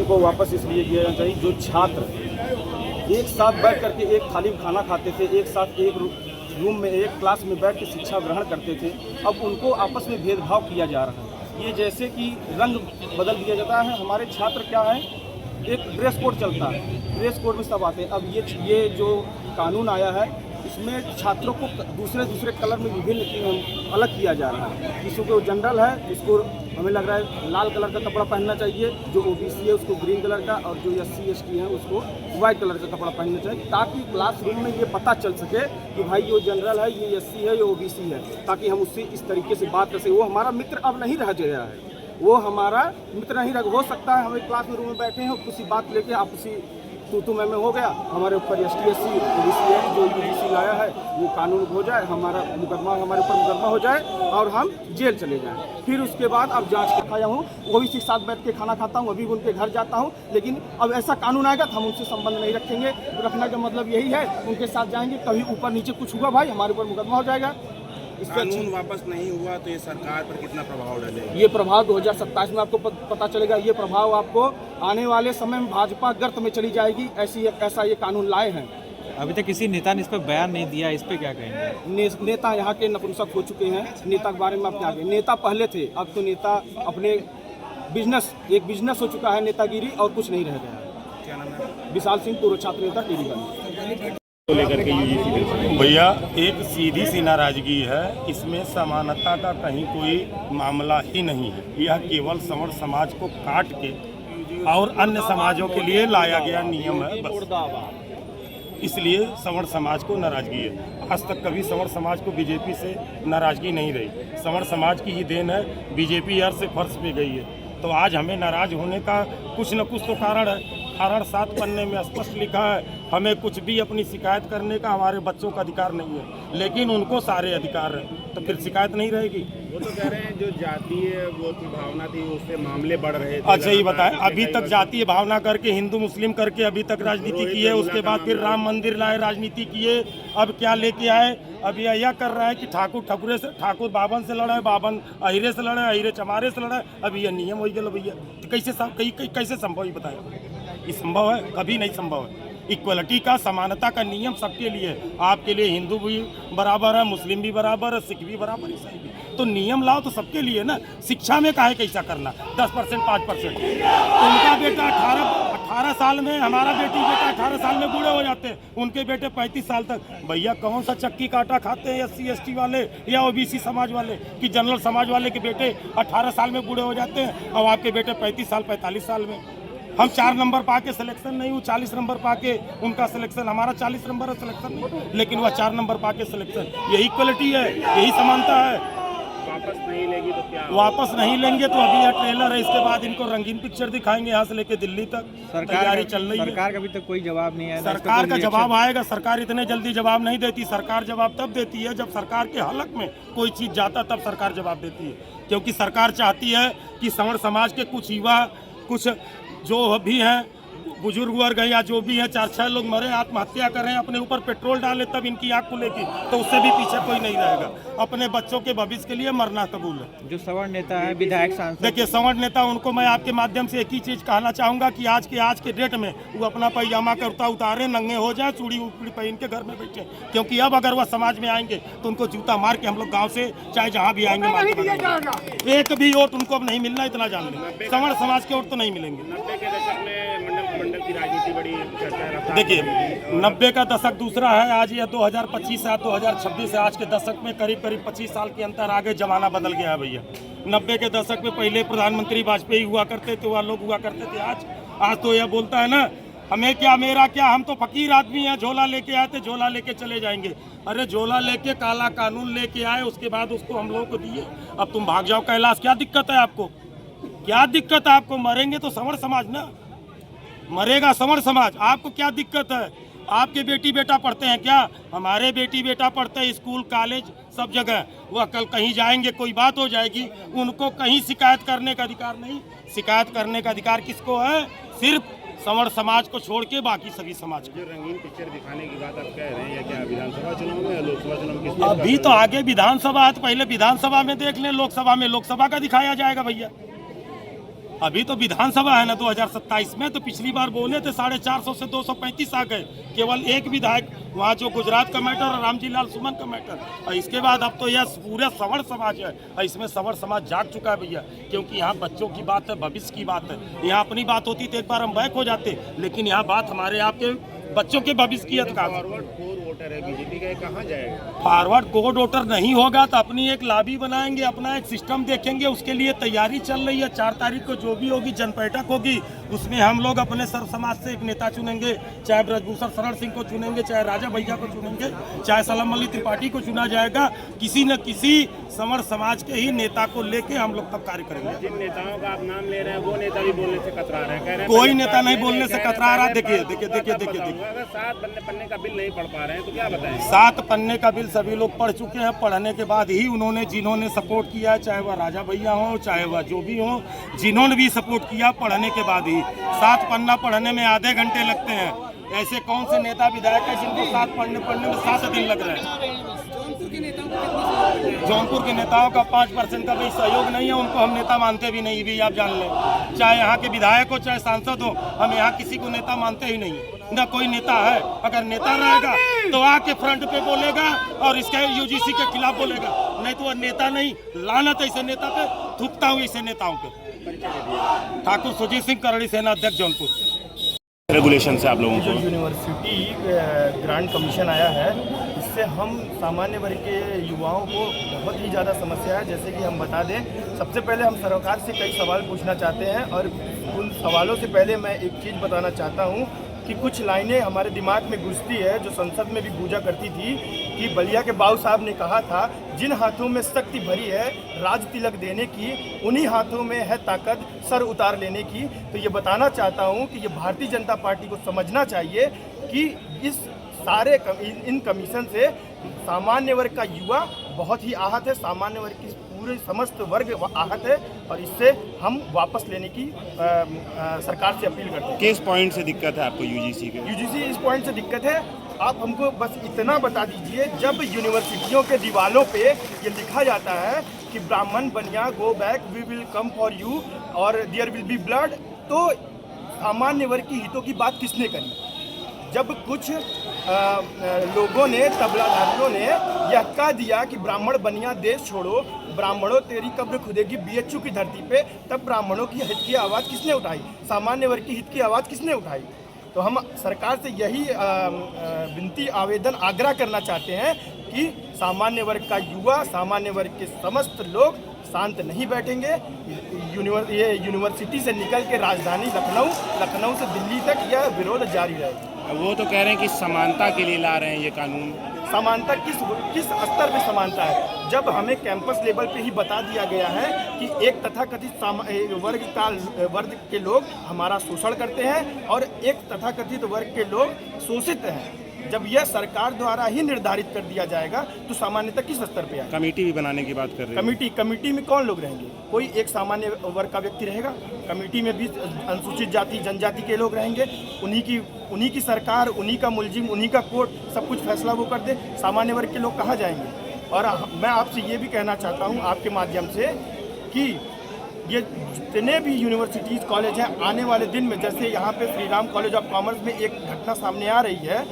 उनको वापस इसलिए दिया जाना चाहिए जो छात्र एक साथ बैठ करके एक थाली में खाना खाते थे, एक साथ एक रूम में एक क्लास में बैठ के शिक्षा ग्रहण करते थे, अब उनको आपस में भेदभाव किया जा रहा है। ये जैसे कि रंग बदल दिया जाता है। हमारे छात्र क्या है, एक ड्रेस कोड चलता है, ड्रेस कोड में सब आते हैं। अब ये जो कानून आया है इसमें छात्रों को दूसरे कलर में विभिन्न अलग किया जा रहा है। किसी को जनरल है उसको हमें लग रहा है लाल कलर का कपड़ा पहनना चाहिए, जो ओबीसी है उसको ग्रीन कलर का, और जो SC ST है उसको वाइट कलर का कपड़ा पहनना चाहिए, ताकि क्लासरूम में ये पता चल सके कि भाई ये जनरल है, ये SC है, ये OBC है, ताकि हम उससे इस तरीके से बात कर सकें। वो हमारा मित्र अब नहीं रह गया है, वो हमारा मित्र नहीं रह, हो सकता है हमें क्लास में रूम में बैठे हैं किसी बात लेके आप उसी तू मैं हो गया, हमारे ऊपर ST SC OBC है जो UGC लाया है वो कानून हो जाए, हमारे ऊपर मुकदमा हो जाए और हम जेल चले जाएं। फिर उसके बाद अब जांच के खाया हूँ, वो भी साथ बैठ के खाना खाता हूँ, अभी भी उनके घर जाता हूँ, लेकिन अब ऐसा कानून आएगा तो हम उनसे संबंध नहीं रखेंगे। रखने का मतलब यही है, उनके साथ जाएंगे, कभी ऊपर नीचे कुछ हुआ भाई हमारे ऊपर मुकदमा हो जाएगा। कानून वापस नहीं हुआ तो ये सरकार पर कितना प्रभाव डालेगा? ये प्रभाव 2027 में आपको पता चलेगा। ये प्रभाव आपको आने वाले समय में भाजपा गर्त में चली जाएगी, ऐसा ये कानून लाए हैं। अभी तक किसी नेता ने इस पर बयान नहीं दिया, इस पर क्या कहेंगे? नेता यहाँ के नपुंसक हो चुके हैं। नेता के बारे में आप क्या कहें? नेता पहले थे, अब तो नेता अपने एक बिजनेस हो चुका है नेतागिरी, और कुछ नहीं रह गया है। क्या नाम है? विशाल सिंह, पूर्व छात्र नेता, टीवी लेकर के UGC भैया एक सीधी सी नाराजगी है, इसमें समानता का कहीं कोई मामला ही नहीं है। यह केवल सवर्ण समाज को काट के और अन्य समाजों के लिए लाया गया नियम है बस। इसलिए सवर्ण समाज को नाराजगी है। आज तक कभी सवर्ण समाज को बीजेपी से नाराजगी नहीं रही। सवर्ण समाज की ही देन है, बीजेपी यार से फर्श पे गई है। तो आज हमें नाराज होने का कुछ न कुछ तो कारण है। कारण 7 पन्ने में स्पष्ट लिखा है, हमें कुछ भी अपनी शिकायत करने का हमारे बच्चों का अधिकार नहीं है, लेकिन उनको सारे अधिकार हैं, तो फिर शिकायत नहीं रहेगी। वो तो कह रहे हैं जो जातीय वो की भावना थी उससे मामले बढ़ रहे थे। अच्छा ये बताएं, अभी तक जातीय भावना करके हिंदू मुस्लिम करके अभी तक राजनीति की है, उसके बाद फिर राम मंदिर लाए, राजनीति किए, अब क्या लेके आए? अब यह कर रहा है कि ठाकुर बावन से लड़ा है, बावन अहिरे से लड़ा है, अहिरे चमारे से लड़ा है। अब यह नियम हो गया भैया, तो कैसे संभव ये बताया? ये संभव है? कभी नहीं संभव है। इक्वलिटी का, समानता का नियम सबके लिए, आपके लिए हिंदू भी बराबर है, मुस्लिम भी बराबर है, सिख भी बराबर, ईसाई भी। तो नियम लाओ तो सबके लिए ना। शिक्षा में काहे कैसा करना 10% 5%? उनका बेटा 18 साल में, हमारा बेटा 18 साल में बूढ़े हो जाते हैं, उनके बेटे 35 साल तक। भैया कौन सा चक्की काटा खाते हैं SC ST वाले या OBC समाज वाले कि जनरल समाज वाले के बेटे 18 साल में बूढ़े हो जाते हैं और आपके बेटे 35 साल 45 साल में? हम 4 नंबर पाके सिलेक्शन नहीं हूँ, 40 नंबर पाके उनका सिलेक्शन, हमारा 40 नंबर है सिलेक्शन, लेकिन वह 4 नंबर पाके सिलेक्शन। यही क्वालिटी है, यही समानता है। वापस नहीं लेगी तो क्या? वापस नहीं लेंगे तो अभी यह ट्रेलर है, इसके बाद इनको रंगीन पिक्चर दिखाएंगे यहाँ से लेके दिल्ली तक। तैयारी चल रही है। सरकार का अभी तक कोई जवाब नहीं है। सरकार का जवाब आएगा। सरकार इतने जल्दी जवाब नहीं देती। सरकार जवाब तब देती है जब सरकार के हलक में कोई चीज़ जाता, तब सरकार जवाब देती है। क्योंकि सरकार चाहती है कि सवर्ण समाज के कुछ युवा, कुछ जो भी हैं बुजुर्ग वर्ग है या जो भी है, 4-6 लोग मरे, आत्महत्या करें, अपने ऊपर पेट्रोल डाले, तब इनकी आँख खुलेगी, तो उससे भी पीछे कोई नहीं रहेगा। अपने बच्चों के भविष्य के लिए मरना कबूल है। जो सवर्ण नेता है, विधायक, सांसद, देखिए सवर्ण नेता, उनको मैं आपके माध्यम से एक ही चीज़ कहना चाहूँगा कि आज के डेट में वो अपना पैजामा कुर्ता उतारे, नंगे हो जाए, चूड़ी उपड़ी पहन के घर में बैठे। क्योंकि अब अगर वह समाज में आएंगे तो उनको जूता मार के हम लोग गाँव से चाहे जहाँ भी आएंगे मार के, एक भी वोट उनको अब नहीं मिलना, इतना जान लें। सवर्ण समाज के वोट तो नहीं मिलेंगे। 90 के दशक में मंडल की राजनीति बड़ी चर्चा है। देखिए 90 का दशक दूसरा है, आज यह 2025 है, 2026 है। आज के दशक में करीब 25 साल के अंतर आगे जमाना बदल गया है भैया। 90 के दशक में पहले प्रधानमंत्री वाजपेयी हुआ करते थे, वह लोग हुआ करते थे। आज तो यह बोलता है ना, हमें क्या मेरा क्या, हम तो फकीर आदमी हैं, झोला लेके आए थे, झोला लेके चले जाएंगे। अरे झोला लेके काला कानून लेके आए, उसके बाद उसको हम लोगों को दिए, अब तुम भाग जाओ कैलाश। क्या दिक्कत है आपको? क्या दिक्कत है आपको? मरेंगे तो सवर्ण समाज ना, मरेगा सवर्ण समाज। आपको क्या दिक्कत है? आपके बेटी बेटा पढ़ते हैं क्या? हमारे बेटी बेटा पढ़ते हैं, स्कूल कॉलेज सब जगह। वह कल कहीं जाएंगे, कोई बात हो जाएगी, उनको कहीं शिकायत करने का अधिकार नहीं। शिकायत करने का अधिकार किसको है? सिर्फ सवर्ण समाज को छोड़ के बाकी सभी समाज को। जो रंगीन पिक्चर दिखाने की बात आप कह रहे हैं, या क्या विधानसभा चुनाव में या लोकसभा चुनाव में? अभी तो आगे विधानसभा है, तो पहले विधानसभा में देख लें। लोकसभा में लोकसभा का दिखाया जाएगा भैया। अभी तो विधानसभा है ना 2027 में, तो पिछली बार बोले थे 450 से 235 आ गए, केवल एक विधायक वहाँ जो गुजरात का मैटर और रामजी लाल सुमन का मैटर। और इसके बाद अब तो यह पूरा सवर्ण समाज है, और इसमें सवर्ण समाज जाग चुका है भैया, क्योंकि यहाँ बच्चों की बात है, भविष्य की बात है। यहाँ अपनी बात होती तो एक बार हम बैक हो जाते, लेकिन यहाँ बात हमारे आपके बच्चों के भविष्य की है। फॉरवर्ड कोर वोटर है बीजेपी का, कहाँ जाएगा? फॉरवर्ड कोर वोटर नहीं होगा तो अपनी एक लाबी बनाएंगे, अपना एक सिस्टम देखेंगे, उसके लिए तैयारी चल रही है। 4 तारीख को जो भी होगी जनपैठक होगी, उसमें हम लोग अपने सर्व समाज से एक नेता चुनेंगे, चाहे ब्रजभूषण शरण सिंह को चुनेंगे, चाहे राजा भैया को चुनेंगे, चाहे सलम अली त्रिपाठी को चुना जाएगा। किसी न किसी समर समाज के ही नेता को लेके हम लोग तब कार्य करेंगे। जिन नेताओं का आप नाम ले रहे हैं वो नेता भी बोलने से कतरा रहे हैं, कह रहे हैं कोई नेता नहीं बोलने से कतरा रहा। देखिए अगर 7 पन्ने का बिल नहीं पढ़ पा रहे हैं तो क्या बताएं? 7 पन्ने का बिल सभी लोग पढ़ चुके हैं। पढ़ने के बाद ही उन्होंने जिन्होंने सपोर्ट किया, चाहे वह राजा भैया हो, चाहे वह जो भी हो, जिन्होंने भी सपोर्ट किया पढ़ने के बाद ही। 7 पन्ना पढ़ने में आधे घंटे लगते हैं। ऐसे कौन से नेता विधायक है जिनको 7 पढ़ने में 7 दिन लग रहे हैं? जौनपुर के नेताओं का 5% का भी सहयोग नहीं है, उनको हम नेता मानते भी नहीं, भी आप जान लें। चाहे यहाँ के विधायक हो, चाहे सांसद हो, हम यहाँ किसी को नेता मानते ही नहीं, ना कोई नेता है। अगर नेता रहेगा तो आके फ्रंट पे बोलेगा और इसके यूजीसी के खिलाफ बोलेगा, नहीं तो वह नेता नहीं। लानत ऐसे नेता पे, थूकता हूँ ऐसे नेताओं पे। ठाकुर सुजीत सिंह, करड़ी सेना अध्यक्ष, जौनपुर। रेगुलेशन से आप लोगों जो को यूनिवर्सिटी ग्रांट कमीशन आया है, इससे हम सामान्य वर्ग के युवाओं को बहुत ही ज़्यादा समस्या है। जैसे कि हम बता दें, सबसे पहले हम सरकार से कई सवाल पूछना चाहते हैं, और उन सवालों से पहले मैं एक चीज़ बताना चाहता हूं कि कुछ लाइनें हमारे दिमाग में घुसती है, जो संसद में भी गूंजा करती थी कि बलिया के बाबू साहब ने कहा था, जिन हाथों में शक्ति भरी है राज तिलक देने की, उन्हीं हाथों में है ताकत सर उतार लेने की। तो ये बताना चाहता हूं कि ये भारतीय जनता पार्टी को समझना चाहिए कि इस सारे इन कमीशन से सामान्य वर्ग का युवा बहुत ही आहत है, सामान्य वर्ग की पूरे समस्त वर्ग आहत है, और इससे हम वापस लेने की सरकार से अपील करते हैं। किस पॉइंट से दिक्कत है आपको यूजीसी के? यूजीसी इस पॉइंट से दिक्कत है, आप हमको बस इतना बता दीजिए, जब यूनिवर्सिटियों के दीवारों पे ये लिखा जाता है कि Brahmin Baniya go back, we will come for you और देयर विल बी ब्लड, तो सामान्य वर्ग की हितों की बात किसने करी? जब कुछ लोगों ने, तबलाधारियों ने यह कह दिया कि ब्राह्मण बनिया देश छोड़ो, ब्राह्मणों तेरी कब्र खुदेगी बीएचयू की धरती पे, तब ब्राह्मणों की हित की आवाज़ किसने उठाई? सामान्य वर्ग की हित की आवाज़ किसने उठाई? तो हम सरकार से यही विनती, आवेदन, आग्रह करना चाहते हैं कि सामान्य वर्ग का युवा, सामान्य वर्ग के समस्त लोग शांत नहीं बैठेंगे। ये यूनिवर्सिटी से निकल के राजधानी लखनऊ से दिल्ली तक यह विरोध जारी रहेगा। वो तो कह रहे हैं कि समानता के लिए ला रहे हैं ये कानून। समानता किस स्तर पे समानता है? जब हमें कैंपस लेवल पे ही बता दिया गया है कि एक तथाकथित वर्ग के लोग हमारा शोषण करते हैं और एक तथाकथित वर्ग के लोग शोषित हैं। जब यह सरकार द्वारा ही निर्धारित कर दिया जाएगा तो सामान्यता किस स्तर पे आएगा? कमेटी भी बनाने की बात कर रहे हैं। कमेटी में कौन लोग रहेंगे? कोई एक सामान्य वर्ग का व्यक्ति रहेगा? कमेटी में भी अनुसूचित जाति, जनजाति के लोग रहेंगे। उन्हीं की सरकार, उन्हीं का मुलजिम, उन्हीं का कोर्ट सब कुछ फैसला वो कर दे, सामान्य वर्ग के लोग कहाँ जाएंगे? और मैं आपसे ये भी कहना चाहता हूँ आपके माध्यम से कि ये जितने भी यूनिवर्सिटीज़, कॉलेज हैं, आने वाले दिन में, जैसे यहाँ पे Shri Ram college of commerce में एक घटना सामने आ रही है